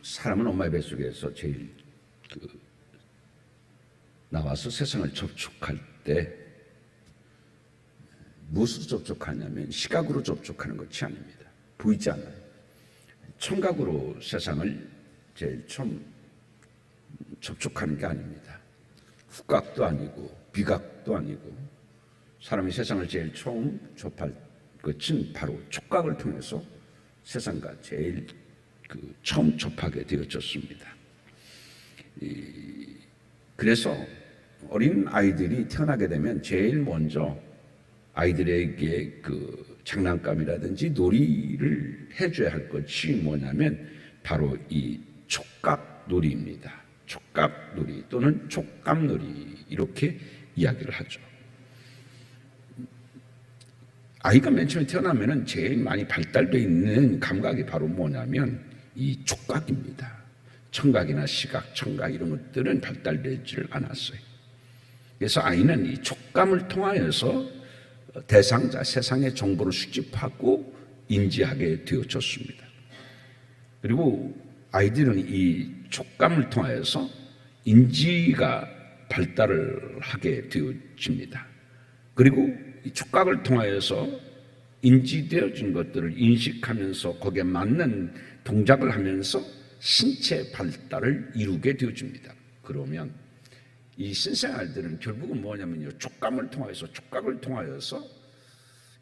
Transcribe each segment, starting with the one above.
사람은 엄마의 뱃속에서 제일 나와서 세상을 접촉할 때 무엇으로 접촉하냐면 시각으로 접촉하는 것이 아닙니다. 보이지 않아요. 청각으로 세상을 제일 처음 접촉하는 게 아닙니다. 후각도 아니고 비각도 아니고 사람이 세상을 제일 처음 접할 것은 바로 촉각을 통해서 세상과 제일 처음 접하게 되어졌습니다. 그래서 어린 아이들이 태어나게 되면 제일 먼저 아이들에게 장난감이라든지 놀이를 해줘야 할 것이 뭐냐면 바로 이 촉각놀이입니다. 촉각놀이 또는 촉감놀이 이렇게 이야기를 하죠. 아이가 맨 처음에 태어나면 제일 많이 발달되어 있는 감각이 바로 뭐냐면 이 촉각입니다. 청각이나 시각, 청각 이런 것들은 발달되지를 않았어요. 그래서 아이는 이 촉감을 통하여서 대상자, 세상의 정보를 수집하고 인지하게 되어졌습니다. 그리고 아이들은 이 촉감을 통하여서 인지가 발달을 하게 되어집니다. 그리고 이 촉각을 통하여서 인지되어진 것들을 인식하면서 거기에 맞는 동작을 하면서 신체 발달을 이루게 되어집니다. 그러면 이 신생아들은 결국은 뭐냐면요, 촉감을 통하여서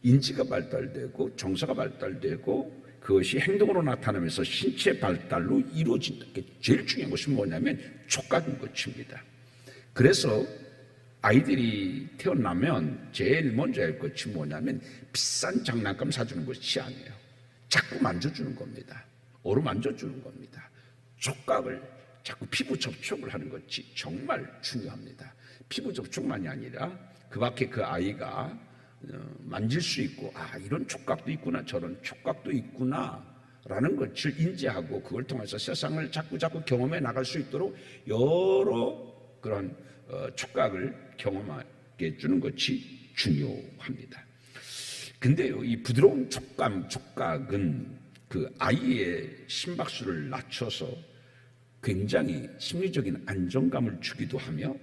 인지가 발달되고 정서가 발달되고 그것이 행동으로 나타나면서 신체 발달로 이루어진다. 제일 중요한 것이 뭐냐면 촉각인 것입니다. 그래서 아이들이 태어나면 제일 먼저 할 것이 뭐냐면 비싼 장난감 사주는 것이 아니에요. 자꾸 만져주는 겁니다. 어루만져주는 겁니다. 촉각을 자꾸 피부 접촉을 하는 것이 정말 중요합니다. 피부 접촉만이 아니라 그 밖에 그 아이가 만질 수 있고 이런 촉각도 있구나 저런 촉각도 있구나 라는 것을 인지하고 그걸 통해서 세상을 자꾸 경험해 나갈 수 있도록 여러 그런 촉각을 경험하게 해주는 것이 중요합니다. 근데요, 이 부드러운 촉각은 그 아이의 심박수를 낮춰서 굉장히 심리적인 안정감을 주기도 하며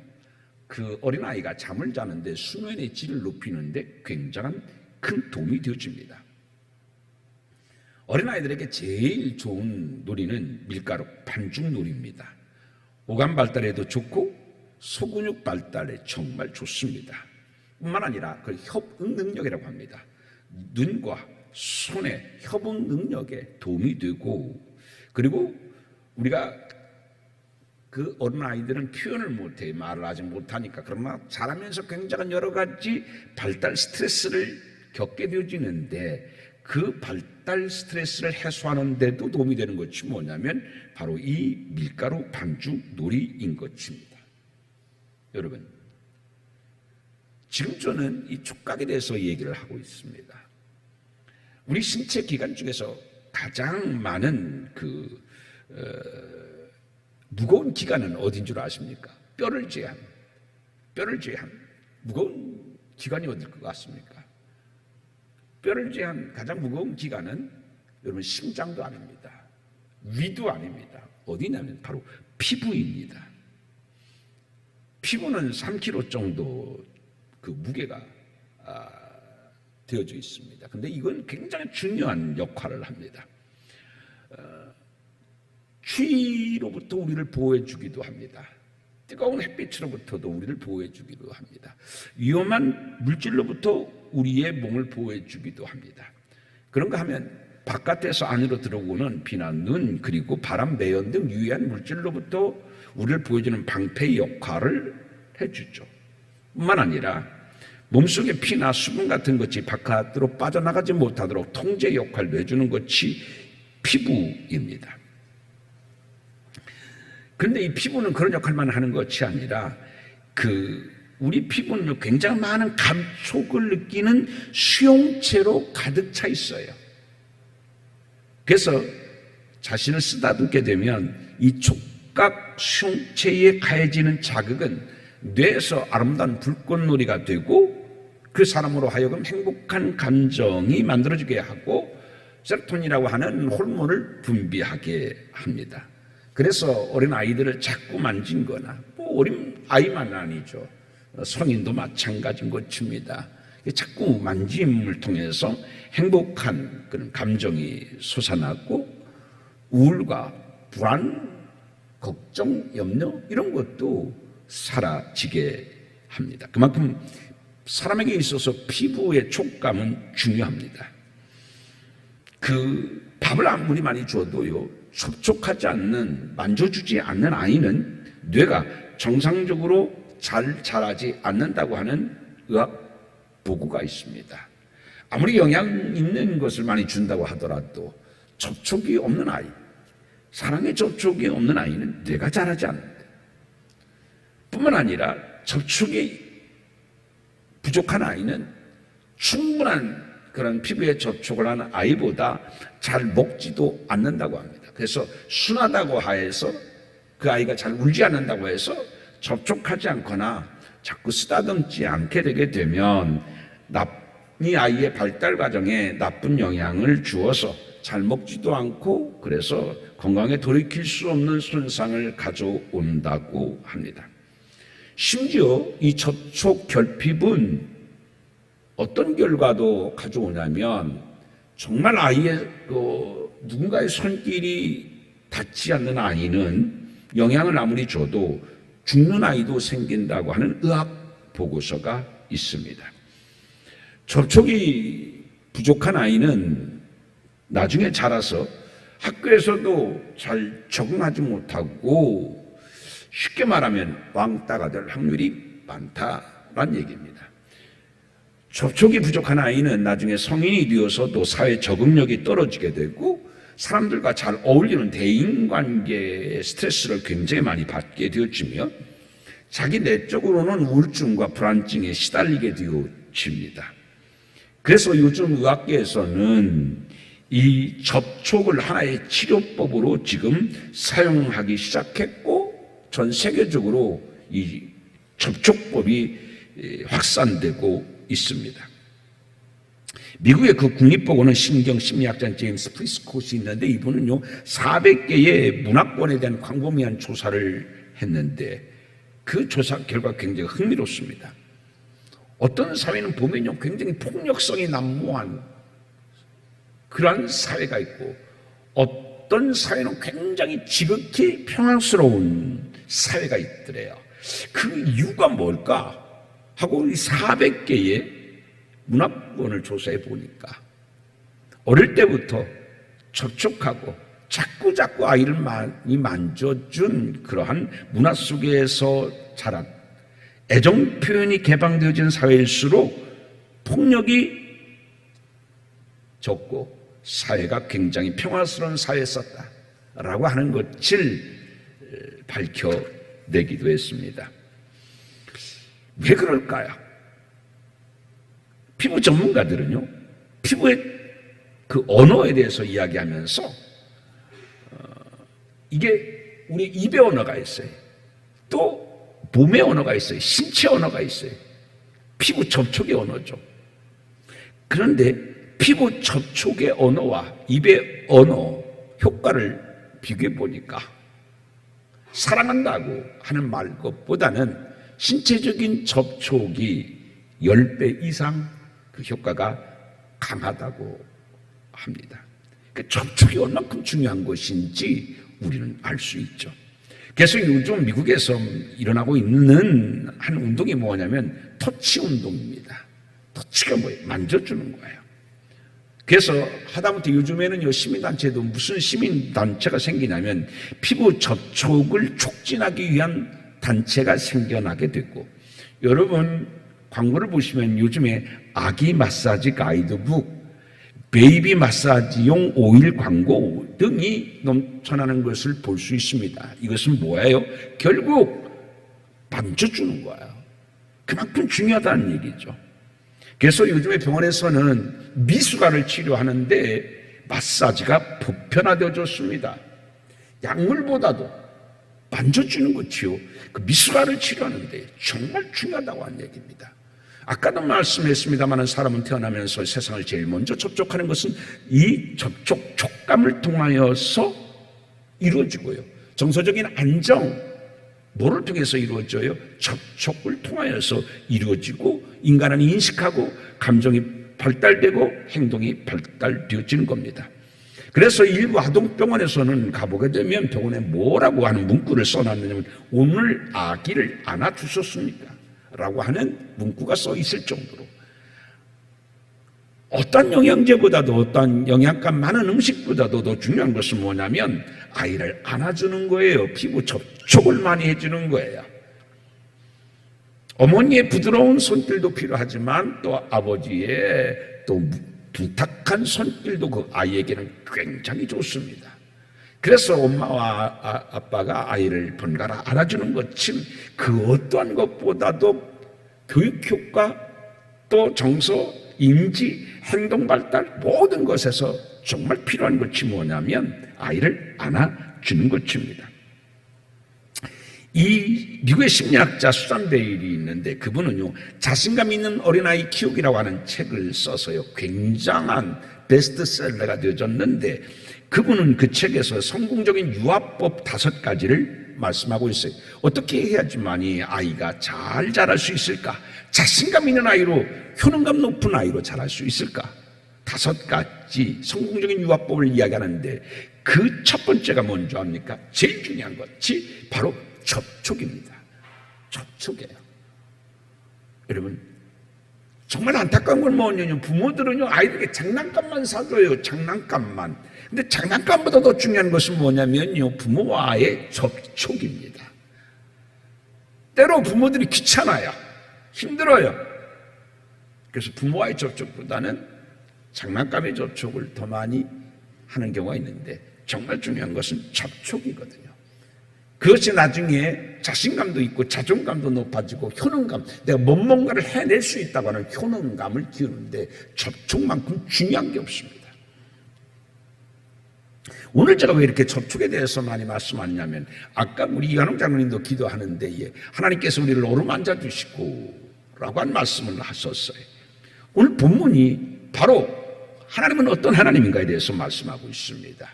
그 어린아이가 잠을 자는데 수면의 질을 높이는데 굉장한 큰 도움이 되어집니다. 어린아이들에게 제일 좋은 놀이는 밀가루 반죽놀이입니다. 오감 발달에도 좋고 소근육 발달에 정말 좋습니다. 뿐만 아니라 그걸 협응 능력이라고 합니다. 눈과 손의 협응 능력에 도움이 되고 그리고 우리가 그 어린아이들은 표현을 못해 말을 아직 못하니까 그러나 자라면서 굉장한 여러 가지 발달 스트레스를 겪게 되어지는데 그 발달 스트레스를 해소하는 데도 도움이 되는 것이 뭐냐면 바로 이 밀가루 반죽 놀이인 것입니다. 여러분, 지금 저는 이 촉각에 대해서 얘기를 하고 있습니다. 우리 신체 기관 중에서 가장 많은 무거운 기관은 어딘 줄 아십니까? 뼈를 제한 무거운 기관이 어딜 것 같습니까? 뼈를 제한 가장 무거운 기관은 여러분 심장도 아닙니다. 위도 아닙니다. 어디냐면 바로 피부입니다. 피부는 3kg 정도 그 무게가 되어져 있습니다. 근데 이건 굉장히 중요한 역할을 합니다. 추위로부터 우리를 보호해 주기도 합니다. 뜨거운 햇빛으로부터도 우리를 보호해 주기도 합니다. 위험한 물질로부터 우리의 몸을 보호해 주기도 합니다. 그런가 하면 바깥에서 안으로 들어오는 비나 눈 그리고 바람, 매연 등 유해한 물질로부터 우리를 보호해주는 방패 역할을 해주죠. 뿐만 아니라 몸속의 피나 수분 같은 것이 바깥으로 빠져나가지 못하도록 통제 역할을 해주는 것이 피부입니다. 그런데 이 피부는 그런 역할만 하는 것이 아니라 우리 피부는 굉장히 많은 감촉을 느끼는 수용체로 가득 차 있어요. 그래서 자신을 쓰다듬게 되면 이 촉각 수용체에 가해지는 자극은 뇌에서 아름다운 불꽃놀이가 되고 그 사람으로 하여금 행복한 감정이 만들어지게 하고 세로토닌이라고 하는 호르몬을 분비하게 합니다. 그래서 어린 아이들을 자꾸 만진거나, 어린 아이만 아니죠, 성인도 마찬가지인 것입니다. 자꾸 만짐을 통해서 행복한 그런 감정이 솟아나고 우울과 불안, 걱정, 염려 이런 것도 사라지게 합니다. 그만큼 사람에게 있어서 피부의 촉감은 중요합니다. 그 밥을 아무리 많이 줘도요, 접촉하지 않는, 만져주지 않는 아이는 뇌가 정상적으로 잘 자라지 않는다고 하는 의학 보고가 있습니다. 아무리 영양 있는 것을 많이 준다고 하더라도 접촉이 없는 아이, 사랑의 접촉이 없는 아이는 뇌가 자라지 않는다. 뿐만 아니라 접촉이 부족한 아이는 충분한 그런 피부에 접촉을 하는 아이보다 잘 먹지도 않는다고 합니다. 그래서 순하다고 해서 그 아이가 잘 울지 않는다고 해서 접촉하지 않거나 자꾸 쓰다듬지 않게 되게 되면 이 아이의 발달 과정에 나쁜 영향을 주어서 잘 먹지도 않고, 그래서 건강에 돌이킬 수 없는 손상을 가져온다고 합니다. 심지어 이 접촉 결핍은 어떤 결과도 가져오냐면, 정말 아이의 누군가의 손길이 닿지 않는 아이는 영향을 아무리 줘도 죽는 아이도 생긴다고 하는 의학 보고서가 있습니다. 접촉이 부족한 아이는 나중에 자라서 학교에서도 잘 적응하지 못하고, 쉽게 말하면 왕따가 될 확률이 많다는 얘기입니다. 접촉이 부족한 아이는 나중에 성인이 되어서도 사회 적응력이 떨어지게 되고, 사람들과 잘 어울리는 대인관계의 스트레스를 굉장히 많이 받게 되어지며, 자기 내적으로는 우울증과 불안증에 시달리게 되어집니다. 그래서 요즘 의학계에서는 이 접촉을 하나의 치료법으로 지금 사용하기 시작했고, 전 세계적으로 이 접촉법이 확산되고 있습니다. 미국의 그 국립보건원 신경심리학자 제임스 프리스콧이 있는데, 이분은요 400개의 문화권에 대한 광범위한 조사를 했는데 그 조사 결과 굉장히 흥미롭습니다. 어떤 사회는 보면요 굉장히 폭력성이 난무한 그러한 사회가 있고, 어떤 사회는 굉장히 지극히 평화스러운 사회가 있더래요. 그 이유가 뭘까 하고 이 400개의 문화권을 조사해 보니까, 어릴 때부터 접촉하고 자꾸 아이를 많이 만져준 그러한 문화 속에서 자란, 애정 표현이 개방되어진 사회일수록 폭력이 적고 사회가 굉장히 평화스러운 사회였었다라고 하는 것을 밝혀내기도 했습니다. 왜 그럴까요? 피부 전문가들은요, 피부의 그 언어에 대해서 이야기하면서 이게 우리 입의 언어가 있어요. 또 몸의 언어가 있어요. 신체 언어가 있어요. 피부 접촉의 언어죠. 그런데 피부 접촉의 언어와 입의 언어 효과를 비교해 보니까 사랑한다고 하는 말 것보다는 신체적인 접촉이 10배 이상 그 효과가 강하다고 합니다. 그 접촉이 얼마큼 중요한 것인지 우리는 알 수 있죠. 그래서 요즘 미국에서 일어나고 있는 한 운동이 뭐냐면 터치 운동입니다. 터치가 뭐예요? 만져주는 거예요. 그래서 하다못해 요즘에는 시민단체도 무슨 시민단체가 생기냐면 피부 접촉을 촉진하기 위한 단체가 생겨나게 됐고, 여러분 광고를 보시면 요즘에 아기 마사지 가이드북, 베이비 마사지용 오일 광고 등이 넘쳐나는 것을 볼 수 있습니다. 이것은 뭐예요? 결국 만져주는 거예요. 그만큼 중요하다는 얘기죠. 그래서 요즘에 병원에서는 미숙아를 치료하는데 마사지가 보편화되어졌습니다. 약물보다도 만져주는 것이요, 그 미숙아를 치료하는데 정말 중요하다고 하는 얘기입니다. 아까도 말씀했습니다만 사람은 태어나면서 세상을 제일 먼저 접촉하는 것은 이 접촉 촉감을 통하여서 이루어지고요. 정서적인 안정, 뭐를 통해서 이루어져요? 접촉을 통하여서 이루어지고 인간은 인식하고 감정이 발달되고 행동이 발달되어지는 겁니다. 그래서 일부 아동병원에서는 가보게 되면 병원에 뭐라고 하는 문구를 써놨느냐면 오늘 아기를 안아주셨습니까? 라고 하는 문구가 써 있을 정도로 어떤 영양제보다도 어떤 영양가 많은 음식보다도 더 중요한 것은 뭐냐면 아이를 안아주는 거예요. 피부 접촉을 많이 해주는 거예요. 어머니의 부드러운 손길도 필요하지만 또 아버지의 또 두탁한 손길도 그 아이에게는 굉장히 좋습니다. 그래서 엄마와 아빠가 아이를 번갈아 안아주는 것은 그 어떠한 것보다도 교육 효과 또 정서, 인지, 행동 발달 모든 것에서 정말 필요한 것이 뭐냐면 아이를 안아주는 것입니다. 이 미국의 심리학자 수잔 베일이 있는데 그분은요 자신감 있는 어린아이 키우기라고 하는 책을 써서요 굉장한 베스트셀러가 되어졌는데 그분은 그 책에서 성공적인 유아법 5가지를 말씀하고 있어요. 어떻게 해야지만이 아이가 잘 자랄 수 있을까? 자신감 있는 아이로, 효능감 높은 아이로 자랄 수 있을까? 5가지 성공적인 유아법을 이야기하는데 그 첫 번째가 뭔지 압니까? 제일 중요한 것이 바로 접촉입니다. 접촉이에요. 여러분 정말 안타까운 건 뭐냐면 부모들은요 아이들에게 장난감만 사줘요. 장난감만. 근데 장난감보다 더 중요한 것은 뭐냐면요 부모와의 접촉입니다. 때로 부모들이 귀찮아요. 힘들어요. 그래서 부모와의 접촉보다는 장난감의 접촉을 더 많이 하는 경우가 있는데 정말 중요한 것은 접촉이거든요. 그것이 나중에 자신감도 있고 자존감도 높아지고 효능감, 내가 뭔가를 해낼 수 있다고 하는 효능감을 키우는데 접촉만큼 중요한 게 없습니다. 오늘 제가 왜 이렇게 접촉에 대해서 많이 말씀하냐면 아까 우리 이한홍 장로님도 기도하는데 하나님께서 우리를 어루만져 주시고 라고 한 말씀을 하셨어요. 오늘 본문이 바로 하나님은 어떤 하나님인가에 대해서 말씀하고 있습니다.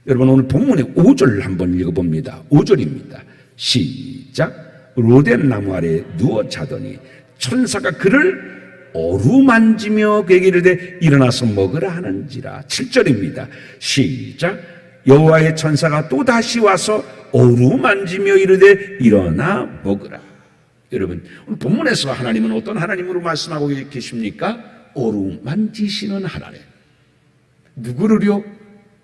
여러분 오늘 본문의 5절을 한번 읽어봅니다. 5절입니다. 시작. 로덴 나무 아래 누워 자더니 천사가 그를 어루만지며 그에게 이르되 일어나서 먹으라 하는지라. 7절입니다. 시작. 여호와의 천사가 또 다시 와서 어루만지며 이르되 일어나 먹으라. 여러분 오늘 본문에서 하나님은 어떤 하나님으로 말씀하고 계십니까? 어루만지시는 하나님. 누구를요?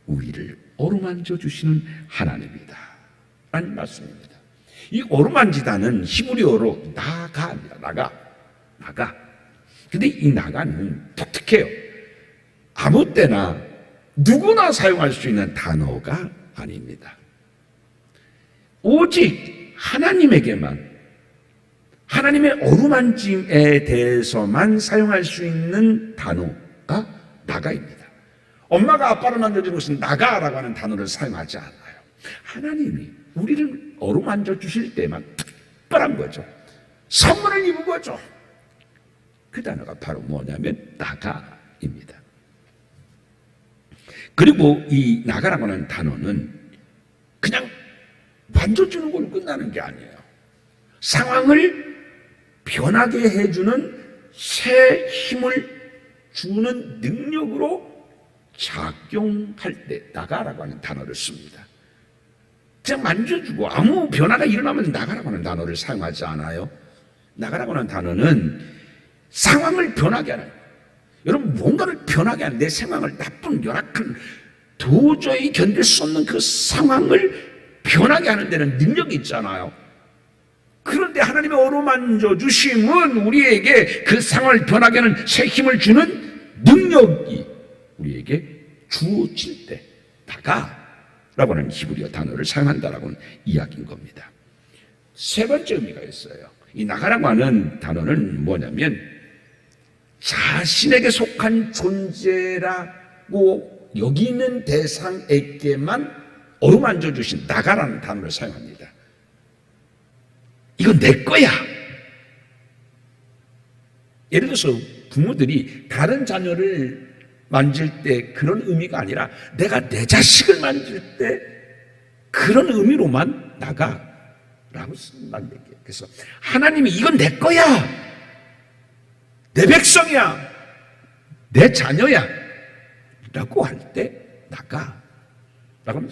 우리를 어루만져 주시는 하나님이다 라는 말씀입니다. 이 어루만지다는 히브리어로 나가입니다. 나가. 근데 이 나가는 독특해요. 아무 때나 누구나 사용할 수 있는 단어가 아닙니다. 오직 하나님에게만 하나님의 어루만짐에 대해서만 사용할 수 있는 단어가 나가입니다. 엄마가 아빠를 만져주는 것은 나가라고 하는 단어를 사용하지 않아요. 하나님이 우리를 어루만져 주실 때만 특별한 거죠. 선물을 입은 거죠. 그 단어가 바로 뭐냐면 나가입니다. 그리고 이 나가라고 하는 단어는 그냥 만져주는 걸로 끝나는 게 아니에요. 상황을 변하게 해주는 새 힘을 주는 능력으로 작용할 때 나가라고 하는 단어를 씁니다. 그냥 만져주고 아무 변화가 일어나면 나가라고 하는 단어를 사용하지 않아요. 나가라고 하는 단어는 상황을 변하게 하는, 여러분 뭔가를 변하게 하는 내 상황을 나쁜 열악한 도저히 견딜 수 없는 그 상황을 변하게 하는 데는 능력이 있잖아요. 그런데 하나님의 어루만져 주심은 우리에게 그 상황을 변하게 하는 새 힘을 주는 능력이 우리에게 주어질 때 나가라고 하는 히브리어 단어를 사용한다라고는 이야기인 겁니다. 세 번째 의미가 있어요. 이 나가라고 하는 단어는 뭐냐면 자신에게 속한 존재라고 여기는 대상에게만 어루만져 주신 나가라는 단어를 사용합니다. 이건 내 거야. 예를 들어서 부모들이 다른 자녀를 만질 때 그런 의미가 아니라 내가 내 자식을 만질 때 그런 의미로만 나가라고 쓴다는 얘기예요. 그래서 하나님이 이건 내 거야, 내 백성이야, 내 자녀야 라고 할 때 나가라고 하는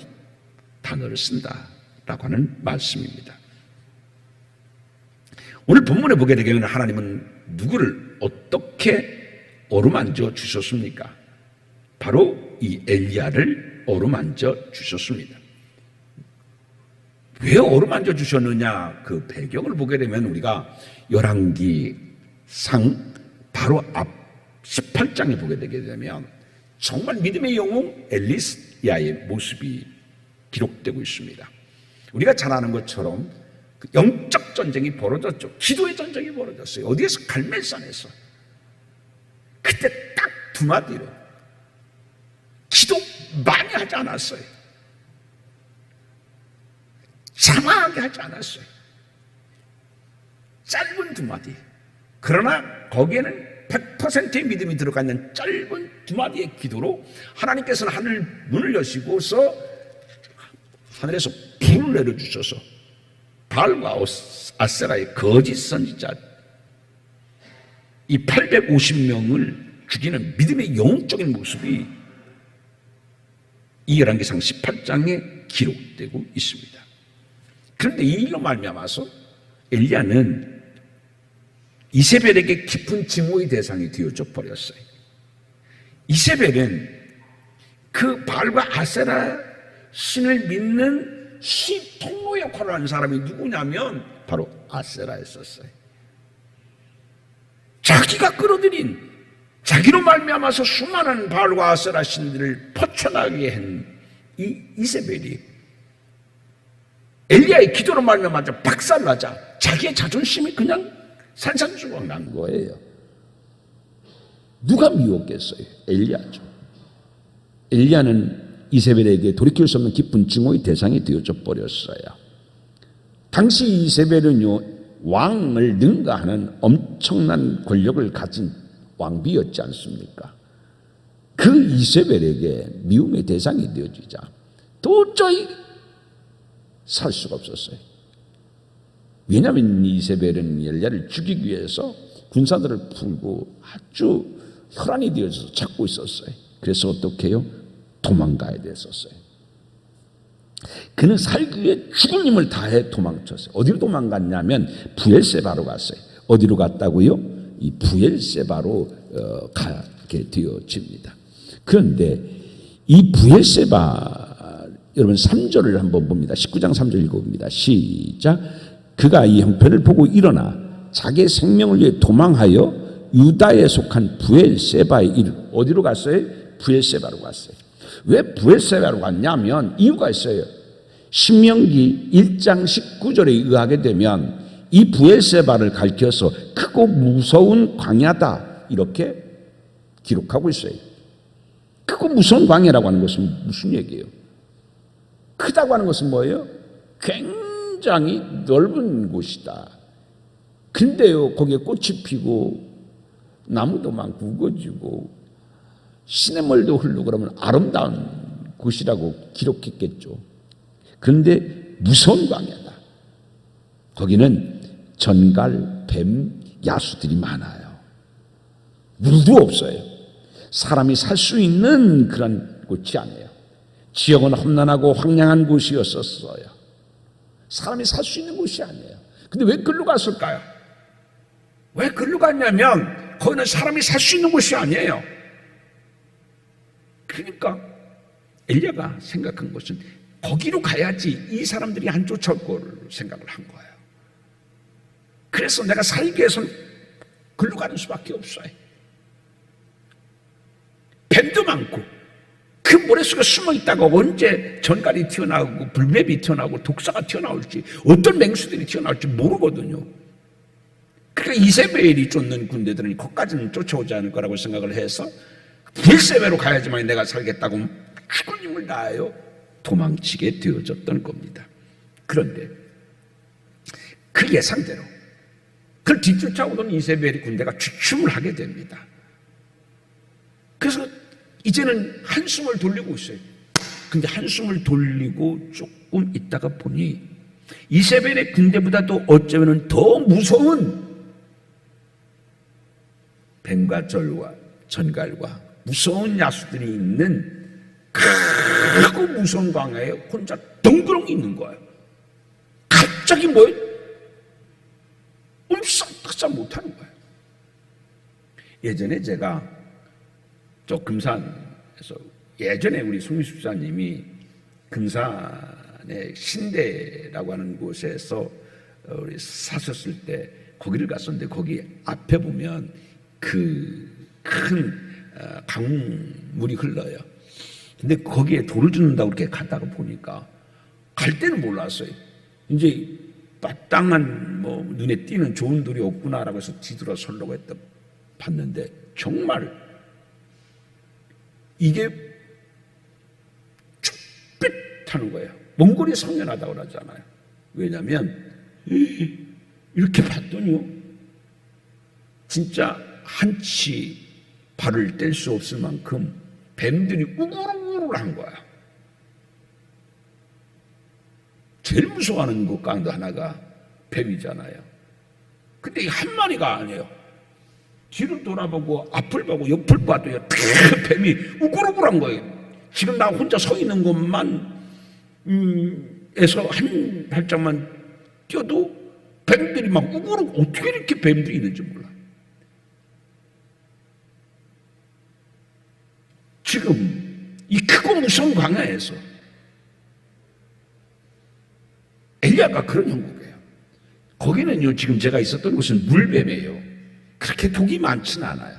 단어를 쓴다라고 하는 말씀입니다. 오늘 본문에 보게 되면 하나님은 누구를 어떻게 어루만져 주셨습니까? 바로 이 엘리야를 어루만져 주셨습니다. 왜 어루만져 주셨느냐, 그 배경을 보게 되면 우리가 열왕기상 바로 앞 18장에 보게 되게 되면 정말 믿음의 영웅 엘리야의 모습이 기록되고 있습니다. 우리가 잘 아는 것처럼 그 영적 전쟁이 벌어졌죠. 기도의 전쟁이 벌어졌어요. 어디에서? 갈멜산에서. 그때 딱 두 마디로 기도 많이 하지 않았어요. 장황하게 하지 않았어요. 짧은 두 마디. 그러나 거기에는 100%의 믿음이 들어가 있는 짧은 두 마디의 기도로 하나님께서는 하늘 문을 여시고서 하늘에서 불을 내려주셔서 바알과 아세라의 거짓 선지자 이 850명을 죽이는 믿음의 영적인 모습이 이 열왕기상 18장에 기록되고 있습니다. 그런데 이 일로 말미암아서 엘리야는 이세벨에게 깊은 증오의 대상이 되어져 버렸어요. 이세벨은 그 바알과 아세라 신을 믿는 시통로 역할을 하는 사람이 누구냐면 바로 아세라였었어요. 자기가 끌어들인, 자기로 말미암아서 수많은 바알과 아세라 신들을 퍼쳐나가게 한 이 이세벨이 엘리야의 기도로 말미암아 박살나자 자기의 자존심이 그냥 산산조각 난 거예요. 누가 미웠겠어요? 엘리야죠. 엘리야는 이세벨에게 돌이킬 수 없는 깊은 증오의 대상이 되어져 버렸어요. 당시 이세벨은요, 왕을 능가하는 엄청난 권력을 가진 왕비였지 않습니까? 그 이세벨에게 미움의 대상이 되어지자 도저히 살 수가 없었어요. 왜냐하면 이세벨은 엘리야를 죽이기 위해서 군사들을 풀고 아주 혈안이 되어서 찾고 있었어요. 그래서 어떻게 해요? 도망가야 됐었어요. 그는 살기 위해 죽을 힘을 다해 도망쳤어요. 어디로 도망갔냐면 부엘세바로 갔어요. 어디로 갔다고요? 이 부엘세바로 가게 되어집니다. 그런데 이 부엘세바, 여러분 3절을 한번 봅니다. 19장 3절 읽어봅니다. 시작. 그가 이 형편을 보고 일어나 자기의 생명을 위해 도망하여 유다에 속한 부엘세바에 어디로 갔어요? 부엘세바로 갔어요. 왜 부엘세바로 갔냐면 이유가 있어요. 신명기 1장 19절에 의하게 되면 이 부엘세바를 가리켜서 크고 무서운 광야다 이렇게 기록하고 있어요. 크고 무서운 광야라고 하는 것은 무슨 얘기예요? 크다고 하는 것은 뭐예요? 굉장히 넓은 곳이다. 근데요, 거기에 꽃이 피고 나무도 많고 우거지고 시냇물도 흐르고 그러면 아름다운 곳이라고 기록했겠죠. 그런데 무서운 광야다. 거기는 전갈, 뱀, 야수들이 많아요. 물도 없어요. 사람이 살 수 있는 그런 곳이 아니에요. 지역은 험난하고 황량한 곳이었었어요. 사람이 살 수 있는 곳이 아니에요. 근데 왜 그리로 갔을까요? 왜 그리로 갔냐면 거기는 사람이 살 수 있는 곳이 아니에요. 그러니까 엘리야가 생각한 것은 거기로 가야지 이 사람들이 안 쫓아올 거를 생각을 한 거예요. 그래서 내가 살기 위해서는 그리로 가는 수밖에 없어요. 뱀도 많고 그 모래 속에 숨어 있다가 언제 전갈이 튀어나오고 불뱀이 튀어나오고 독사가 튀어나올지 어떤 맹수들이 튀어나올지 모르거든요. 그러니까 이세벨이 쫓는 군대들은 거기까지는 쫓아오지 않을 거라고 생각을 해서 부엘세바로 가야지만 내가 살겠다고 죽을 힘을 다하여 도망치게 되어졌던 겁니다. 그런데 그 예상대로 그걸 뒤쫓아오던 이세벨의 군대가 주춤을 하게 됩니다. 그래서 이제는 한숨을 돌리고 있어요. 근데 한숨을 돌리고 조금 있다가 보니 이세벨의 군대보다도 어쩌면 더 무서운 뱀과 전갈과 무서운 야수들이 있는 크고 무서운 광야에 혼자 덩그러니 있는 거예요. 갑자기 뭐예요? 옴싹닥싹 못하는 거예요. 예전에 제가 저 금산에서 예전에 우리 송미숙 집사님이 금산의 신대라고 하는 곳에서 우리 사셨을 때 거기를 갔었는데 거기 앞에 보면 그 큰 강물이 흘러요. 근데 거기에 돌을 줍는다고 이렇게 가다가 보니까 갈 때는 몰랐어요. 이제 마땅한 뭐 눈에 띄는 좋은 돌이 없구나라고 해서 뒤돌아 서려고 했다 봤는데 정말 이게 쭈삣하는 거예요. 몽골이 성연하다고 그러잖아요. 왜냐하면 이렇게 봤더니요 진짜 한치 발을 뗄 수 없을 만큼 뱀들이 우글우글한 거야. 제일 무서워하는 것 가운데 하나가 뱀이잖아요. 근데 이 한 마리가 아니에요. 뒤를 돌아보고 앞을 보고 옆을 봐도요 뱀이 우글우글한 거예요. 지금 나 혼자 서 있는 것만 에서 한 발짝만 뛰어도 뱀들이 막 우글우글 어떻게 이렇게 뱀들이 있는지 몰라. 지금 이 크고 무서운 광야에서 엘리야가 그런 형국이에요. 거기는요 지금 제가 있었던 곳은 물뱀이에요. 그렇게 독이 많지는 않아요.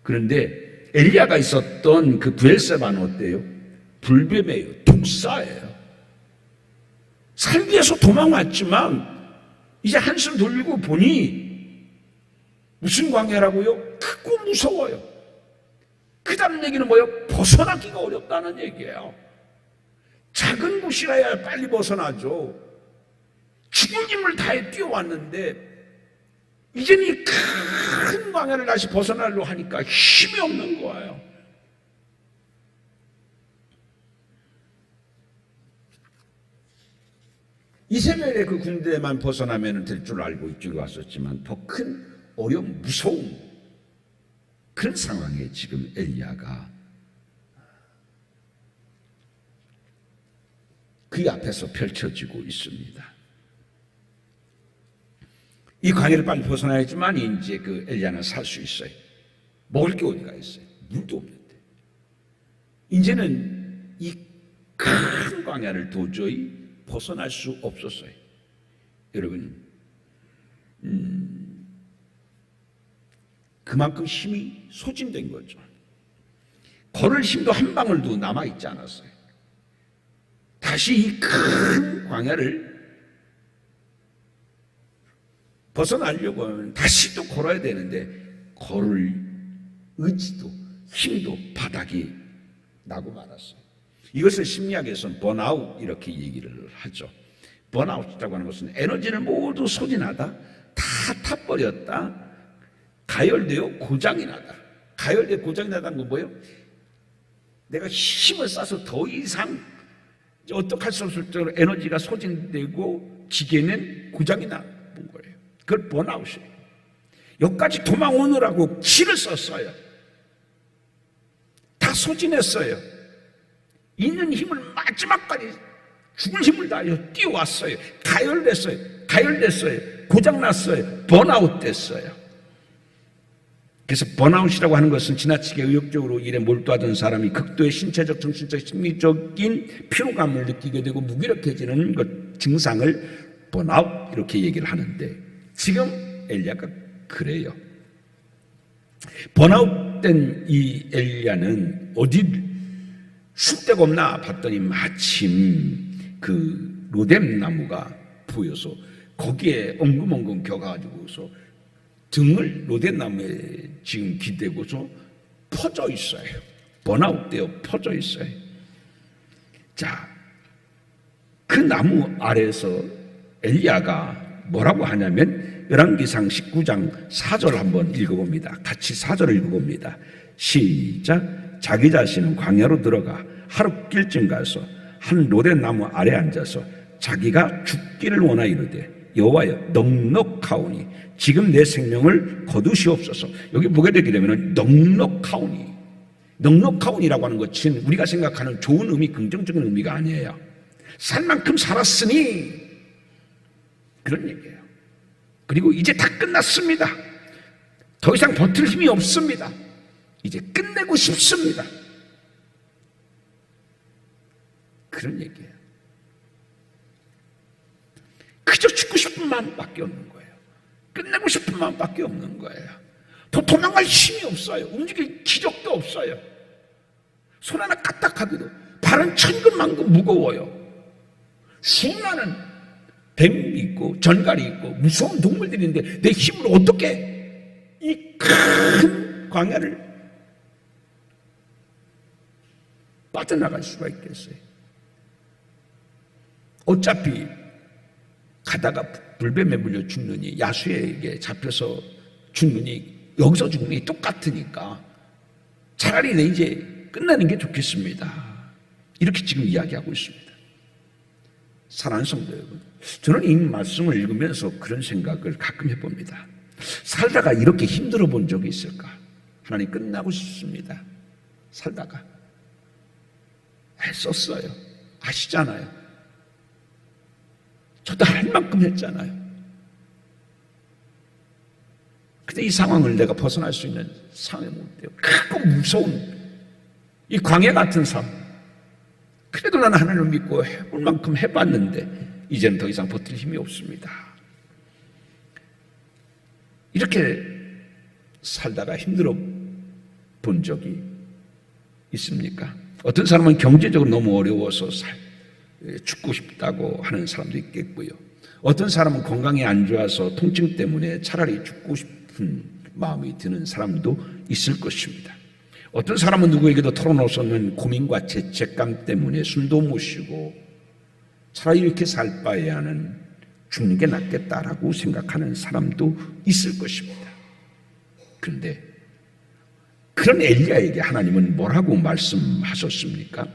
그런데 엘리야가 있었던 그 브엘세바는 어때요? 불뱀이에요. 독사예요. 살기 위해서 도망왔지만 이제 한숨 돌리고 보니 무슨 광야라고요? 크고 무서워요. 그 다음 얘기는 뭐예요? 벗어나기가 어렵다는 얘기예요. 작은 곳이라야 빨리 벗어나죠. 죽은 힘을 다해 뛰어왔는데 이제는 이 큰 광야를 다시 벗어나려고 하니까 힘이 없는 거예요. 이세벨의 그 군대만 벗어나면 될 줄 알고 이쪽에 왔었지만 더 큰 어려움, 무서움 그런 상황에 지금 엘리야가 그 앞에서 펼쳐지고 있습니다. 이 광야를 빨리 벗어나야지만 이제 그 엘리야는 살 수 있어요. 먹을 게 어디가 있어요? 물도 없는데. 이제는 이 큰 광야를 도저히 벗어날 수 없었어요. 여러분, 그만큼 힘이 소진된 거죠. 걸을 힘도 한 방울도 남아있지 않았어요. 다시 이 큰 광야를 벗어나려고 하면 다시 또 걸어야 되는데 걸을 의지도 힘도 바닥이 나고 말았어요. 이것을 심리학에서는 번아웃 이렇게 얘기를 하죠. 번아웃이라고 하는 것은 에너지를 모두 소진하다, 다 타버렸다, 가열되어 고장이 나다. 가열되어 고장이 나다는 건 뭐예요? 내가 힘을 써서 더 이상 어떡할 수 없을 정도로 에너지가 소진되고 기계는 고장이 나는 거예요. 그걸 번아웃이에요. 여기까지 도망오느라고 기를 썼어요. 다 소진했어요. 있는 힘을 마지막까지 죽을 힘을 다하여 뛰어왔어요. 가열됐어요. 고장났어요. 번아웃 됐어요. 그래서 번아웃이라고 하는 것은 지나치게 의욕적으로 일에 몰두하던 사람이 극도의 신체적, 정신적, 심리적인 피로감을 느끼게 되고 무기력해지는 것 증상을 번아웃 이렇게 얘기를 하는데 지금 엘리야가 그래요. 번아웃된 이 엘리야는 어디 쉴 데가 없나 봤더니 마침 그 로뎀 나무가 보여서 거기에 엉금엉금 겨가지고서 등을 로뎀 나무에 지금 기대고서 퍼져 있어요. 번아웃되어 퍼져 있어요. 자, 그 나무 아래에서 엘리야가 뭐라고 하냐면 열왕기상 19장 4절 한번 읽어봅니다. 같이 4절을 읽어봅니다. 시작. 자기 자신은 광야로 들어가 하룻길쯤 가서 한 로대나무 아래 앉아서 자기가 죽기를 원하 이르되 여호와여 넉넉하오니 지금 내 생명을 거두시옵소서. 여기 보게 되게 되면 넉넉하오니라고 하는 것은 우리가 생각하는 좋은 의미, 긍정적인 의미가 아니에요. 살 만큼 살았으니 그런 얘기예요. 그리고 이제 다 끝났습니다. 더 이상 버틸 힘이 없습니다. 이제 끝내고 싶습니다. 그런 얘기예요. 그저 죽고 싶은 마음밖에 없는 거예요. 끝내고 싶은 마음밖에 없는 거예요. 더 도망갈 힘이 없어요. 움직일 기력도 없어요. 손 하나 까딱하기도 발은 천근만근 무거워요. 수많은 뱀이 있고 전갈이 있고 무서운 동물들이 있는데 내 힘으로 어떻게 이 큰 광야를 빠져나갈 수가 있겠어요? 어차피 가다가 불뱀에 물려 죽느니 야수에게 잡혀서 죽느니 여기서 죽느니 똑같으니까 차라리 내 이제 끝나는 게 좋겠습니다. 이렇게 지금 이야기하고 있습니다. 사랑하는 성도 여러분, 저는 이 말씀을 읽으면서 그런 생각을 가끔 해봅니다. 살다가 이렇게 힘들어 본 적이 있을까? 하나님 끝나고 싶습니다. 살다가 애썼어요. 아시잖아요. 저도 할 만큼 했잖아요. 근데 이 상황을 내가 벗어날 수 있는 상황이 못 돼요. 크고 무서운 이 광야 같은 삶. 그래도 나는 하나님을 믿고 해볼 만큼 해봤는데 이제는 더 이상 버틸 힘이 없습니다. 이렇게 살다가 힘들어 본 적이 있습니까? 어떤 사람은 경제적으로 너무 어려워서 죽고 싶다고 하는 사람도 있겠고요. 어떤 사람은 건강이 안 좋아서 통증 때문에 차라리 죽고 싶은 마음이 드는 사람도 있을 것입니다. 어떤 사람은 누구에게도 털어놓을 수 없는 고민과 죄책감 때문에 숨도 못 쉬고 차라리 이렇게 살 바에야는 죽는 게 낫겠다라고 생각하는 사람도 있을 것입니다. 그런데 그런 엘리야에게 하나님은 뭐라고 말씀하셨습니까?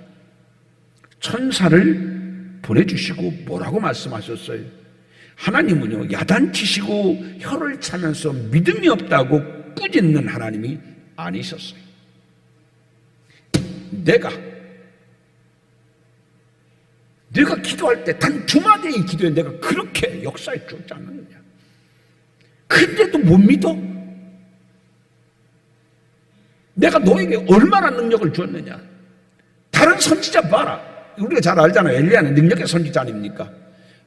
천사를 보내주시고 뭐라고 말씀하셨어요? 하나님은요, 야단치시고 혀를 차면서 믿음이 없다고 꾸짖는 하나님이 아니셨어요. 내가 기도할 때 단 두 마디의 기도에 내가 그렇게 역사해 주지 않느냐. 근데도 못 믿어? 내가 너에게 얼마나 능력을 주었느냐. 다른 선지자 봐라. 우리가 잘 알잖아요. 엘리야는 능력의 선지자 아닙니까?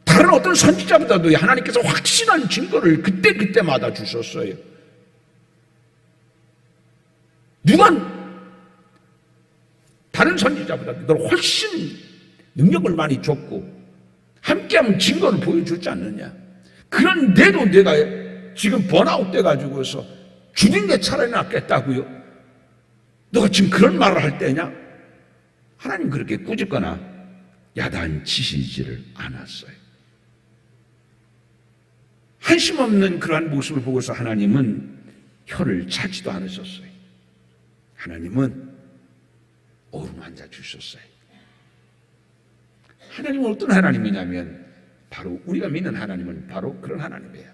다른 어떤 선지자보다도 하나님께서 확실한 증거를 그때마다 주셨어요. 누가 다른 선지자보다도 훨씬 능력을 많이 줬고 함께하면 증거를 보여주지 않느냐. 그런데도 내가 지금 번아웃 돼가지고서 죽는 게 차라리 낫겠다고요? 너가 지금 그런 말을 할 때냐? 하나님 그렇게 꾸짖거나 야단치시지를 않았어요. 한심 없는 그러한 모습을 보고서 하나님은 혀를 차지도 않으셨어요. 하나님은 어루만져 주셨어요. 하나님은 어떤 하나님이냐면 바로 우리가 믿는 하나님은 바로 그런 하나님이에요.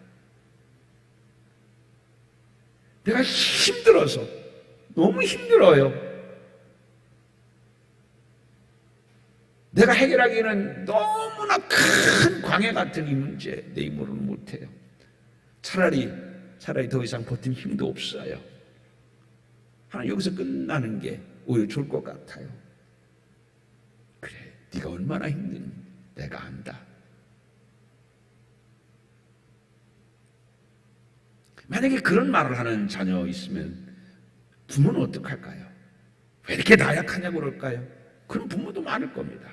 내가 힘들어서 너무 힘들어요. 내가 해결하기에는 너무나 큰 광야 같은 이 문제 내 힘으로는 못해요. 차라리 더 이상 버팀 힘도 없어요. 하나님 여기서 끝나는 게 오히려 좋을 것 같아요. 그래, 네가 얼마나 힘든지 내가 안다. 만약에 그런 말을 하는 자녀 있으면 부모는 어떡할까요? 왜 이렇게 나약하냐고 그럴까요? 그런 부모도 많을 겁니다.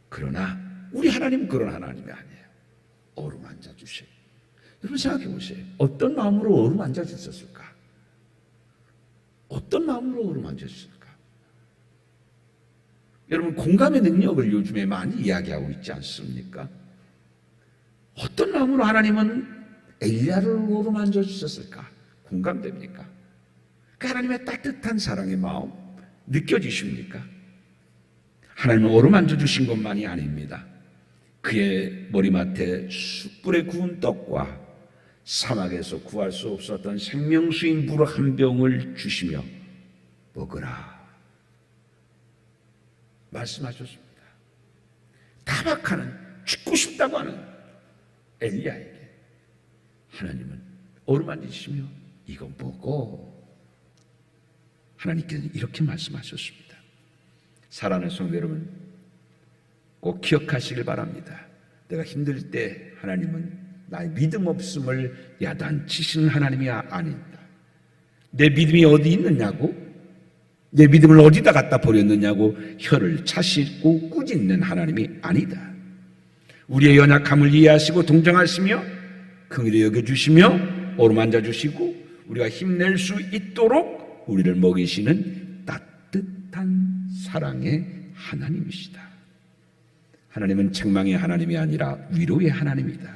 그러나 우리 하나님은 그런 하나님이 아니에요. 어루만져 주세요. 여러분 생각해 보세요. 어떤 마음으로 어루만져 주셨을까? 어떤 마음으로 어루만져 주셨을까? 여러분 공감의 능력을 요즘에 많이 이야기하고 있지 않습니까? 어떤 마음으로 하나님은 엘리야를 어루만져 주셨을까? 공감됩니까? 그 하나님의 따뜻한 사랑의 마음 느껴지십니까? 하나님은 어루만져 주신 것만이 아닙니다. 그의 머리맡에 숯불에 구운 떡과 사막에서 구할 수 없었던 생명수인 물 한 병을 주시며 먹으라 말씀하셨습니다. 타박하는, 죽고 싶다고 하는 엘리야에게 하나님은 어루만지시며 이거 먹어. 하나님께서는 이렇게 말씀하셨습니다. 사랑하는 성도 여러분, 꼭 기억하시길 바랍니다. 내가 힘들 때 하나님은 나의 믿음 없음을 야단치시는 하나님이 아니다. 내 믿음이 어디 있느냐고, 내 믿음을 어디다 갖다 버렸느냐고 혀를 차시고 꾸짖는 하나님이 아니다. 우리의 연약함을 이해하시고 동정하시며 긍휼히 여겨주시며 어루만져 주시고 우리가 힘낼 수 있도록 우리를 먹이시는 따뜻한 사랑의 하나님이시다. 하나님은 책망의 하나님이 아니라 위로의 하나님이다.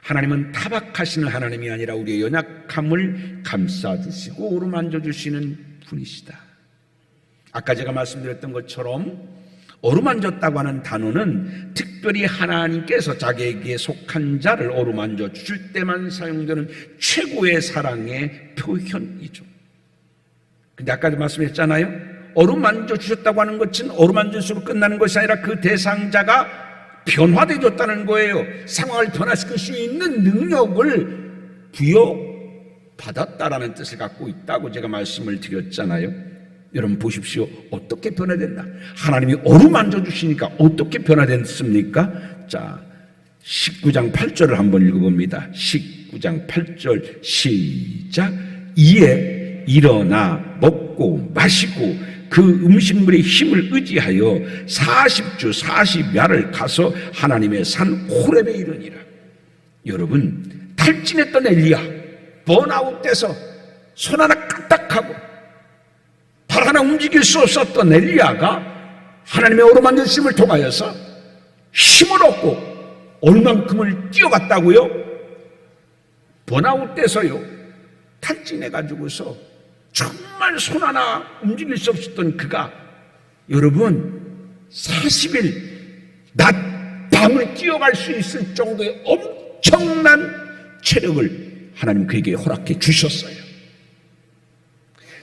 하나님은 타박하시는 하나님이 아니라 우리의 연약함을 감싸주시고 어루만져주시는 분이시다. 아까 제가 말씀드렸던 것처럼 어루만졌다고 하는 단어는 특별히 하나님께서 자기에게 속한 자를 어루만져 주실 때만 사용되는 최고의 사랑의 표현이죠. 근데 아까도 말씀했잖아요. 어루만져 주셨다고 하는 것은 어루만져수로 끝나는 것이 아니라 그 대상자가 변화되어졌다는 거예요. 상황을 변화시킬 수 있는 능력을 부여받았다라는 뜻을 갖고 있다고 제가 말씀을 드렸잖아요. 여러분 보십시오. 어떻게 변화됐나? 하나님이 어루만져 주시니까 어떻게 변화됐습니까? 자, 19장 8절을 한번 읽어봅니다. 19장 8절 시작. 이에 일어나 먹고 마시고 그 음식물의 힘을 의지하여 40주 40야를 가서 하나님의 산 호렙에 이르니라. 여러분, 탈진했던 엘리야, 번아웃돼서 손 하나 까딱하고 발 하나 움직일 수 없었던 엘리야가 하나님의 어루만져심을 통하여서 힘을 얻고 얼만큼을 뛰어갔다고요? 번아웃돼서요, 탈진해가지고서 정말 손 하나 움직일 수 없었던 그가 여러분 40일 낮 밤을 뛰어갈 수 있을 정도의 엄청난 체력을 하나님 그에게 허락해 주셨어요.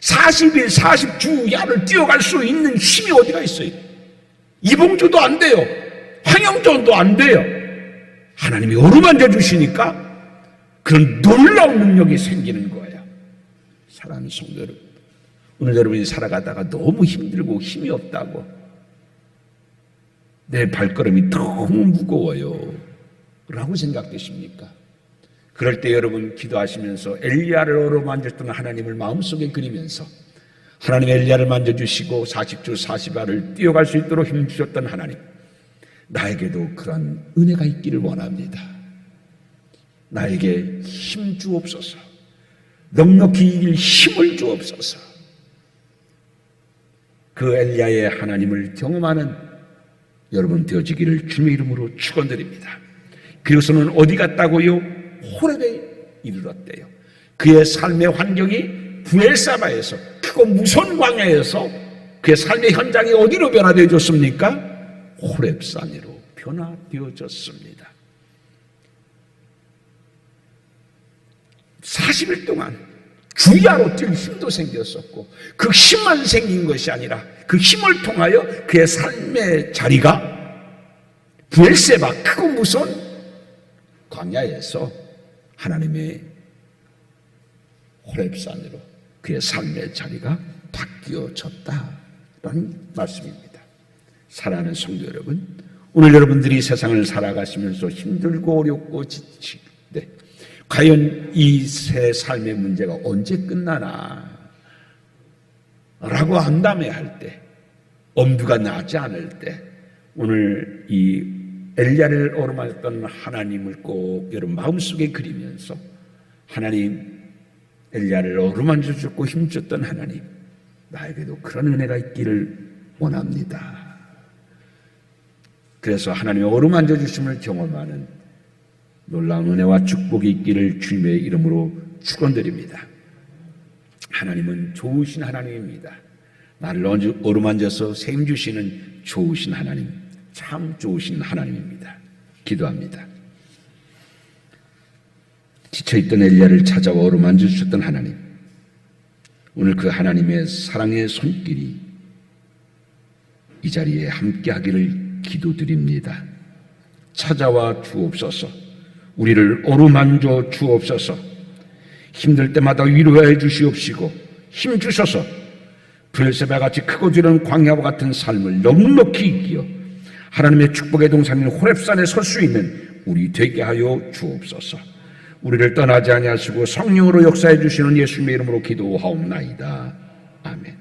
40일 40주야를 뛰어갈 수 있는 힘이 어디가 있어요? 이봉주도 안 돼요. 황영전도 안 돼요. 하나님이 어루만져 주시니까 그런 놀라운 능력이 생기는 거예요. 사랑하는 성도 여러분, 오늘 여러분이 살아가다가 너무 힘들고 힘이 없다고, 내 발걸음이 너무 무거워요 라고 생각되십니까? 그럴 때 여러분 기도하시면서 엘리야를 어루만졌던 하나님을 마음속에 그리면서 하나님 엘리야를 만져주시고 40주 40야를 뛰어갈 수 있도록 힘주셨던 하나님, 나에게도 그런 은혜가 있기를 원합니다. 나에게 힘 주옵소서. 넉넉히 이길 힘을 주옵소서. 그 엘리야의 하나님을 경험하는 여러분 되어지기를 주님의 이름으로 축원드립니다. 그리고서는 어디 갔다고요? 호렙에 이르렀대요. 그의 삶의 환경이 부엘사바에서 크고 무서운 광야에서 그의 삶의 현장이 어디로 변화되어졌습니까? 호렙산으로 변화되어졌습니다. 40일 동안 주야로 뛸 힘도 생겼었고, 그 힘만 생긴 것이 아니라 그 힘을 통하여 그의 삶의 자리가 부엘세바 크고 무서운 광야에서 하나님의 호렙산으로 그의 삶의 자리가 바뀌어졌다라는 말씀입니다. 사랑하는 성도 여러분, 오늘 여러분들이 세상을 살아가시면서 힘들고 어렵고 지치는데 과연 이 새 삶의 문제가 언제 끝나나 라고 암담해할 때, 엄두가 나지 않을 때, 오늘 이 엘리야를 어루만졌던 하나님을 꼭 여러분 마음속에 그리면서, 하나님 엘리야를 어루만져 주고 힘줬던 하나님, 나에게도 그런 은혜가 있기를 원합니다. 그래서 하나님의 어루만져 주심을 경험하는 놀라운 은혜와 축복이 있기를 주님의 이름으로 축원드립니다. 하나님은 좋으신 하나님입니다. 나를 어루만져서 셈 주시는 좋으신 하나님, 참 좋으신 하나님입니다. 기도합니다. 지쳐있던 엘리야를 찾아와 어루만져 주셨던 하나님, 오늘 그 하나님의 사랑의 손길이 이 자리에 함께하기를 기도드립니다. 찾아와 주옵소서. 우리를 어루만져 주옵소서. 힘들 때마다 위로해 주시옵시고 힘 주셔서 브엘세바같이 크고 지른 광야와 같은 삶을 넉넉히 이기어 하나님의 축복의 동산인 호렙산에 설 수 있는 우리 되게 하여 주옵소서. 우리를 떠나지 아니하시고 성령으로 역사해 주시는 예수님의 이름으로 기도하옵나이다. 아멘.